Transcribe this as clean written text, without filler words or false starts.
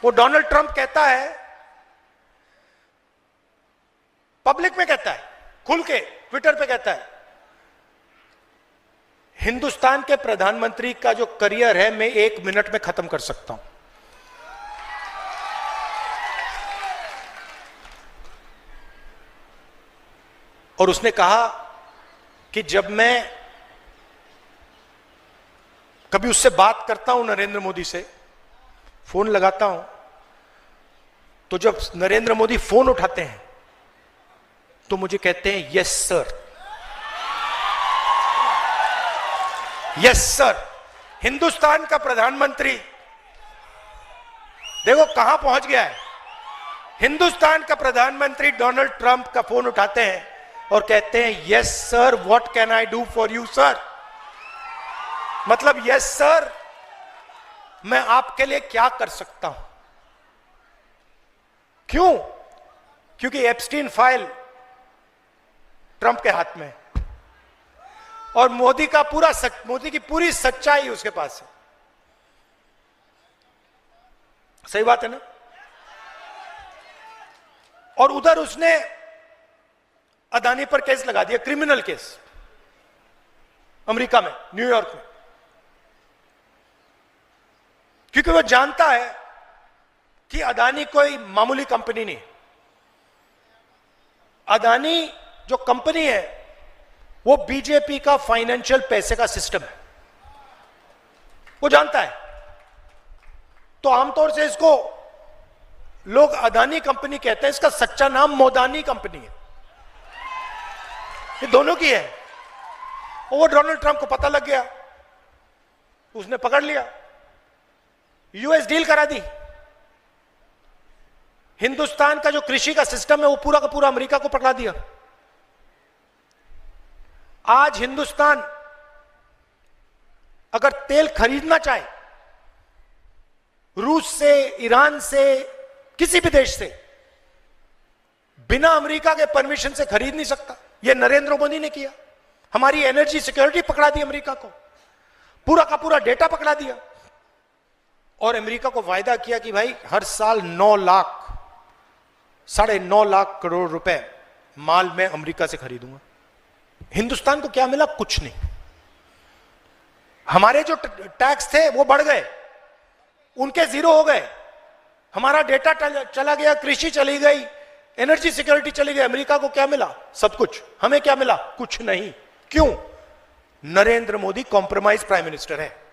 वो Donald Trump कहता है, पब्लिक में कहता है, खुल के ट्विटर पे कहता है, हिंदुस्तान के प्रधानमंत्री का जो करियर है मैं 1 मिनट में खत्म कर सकता हूं। और उसने कहा कि जब मैं कभी उससे बात करता हूं, नरेंद्र मोदी से फोन लगाता हूं, तो जब नरेंद्र मोदी फोन उठाते हैं तो मुझे कहते हैं yes sir, yes sir. Hindustan का प्रधानमंत्री देखो कहां पहुंच गया है। हिंदुस्तान का प्रधानमंत्री डोनाल्ड ट्रंप का फोन उठाते हैं और कहते हैं yes sir, what can I do for you sir. मतलब यस सर, मैं आपके लिए क्या कर सकता हूं। क्यों? क्योंकि एप्स्टीन फाइल ट्रंप के हाथ में है और मोदी की पूरी सच्चाई उसके पास है। सही बात है ना? और उधर उसने अदानी पर केस लगा दिया, क्रिमिनल केस, अमेरिका में, न्यूयॉर्क में, क्योंकि वो जानता है कि अदानी कोई मामूली कंपनी नहीं। अदानी जो कंपनी है वो बीजेपी का फाइनेंशियल पैसे का सिस्टम है, वो जानता है। तो आमतौर से इसको लोग अदानी कंपनी कहते हैं, इसका सच्चा नाम मोदानी कंपनी है। ये दोनों की है। और वो डोनाल्ड ट्रंप को पता लग गया, उसने पकड़ लिया, यूएस डील करा दी। हिंदुस्तान का जो कृषि का सिस्टम है वो पूरा का पूरा अमेरिका को पकड़ा दिया। आज हिंदुस्तान अगर तेल खरीदना चाहे रूस से, ईरान से, किसी भी देश से, बिना अमेरिका के परमिशन से खरीद नहीं सकता। यह नरेंद्र मोदी ने किया। हमारी एनर्जी सिक्योरिटी पकड़ा दी अमेरिका को, पूरा का पूरा डेटा पकड़ा दिया। और अमेरिका को वायदा किया कि भाई हर साल 9 लाख, 9.5 लाख करोड़ रुपए माल मैं अमेरिका से खरीदूंगा। हिंदुस्तान को क्या मिला? कुछ नहीं। हमारे जो टैक्स थे वो बढ़ गए, उनके 0 हो गए। हमारा डेटा चला गया, कृषि चली गई, एनर्जी सिक्योरिटी चली गई। अमेरिका को क्या मिला? सब कुछ। हमें क्या मिला? कुछ नहीं। क्यों? Narendra Modi compromise prime minister है।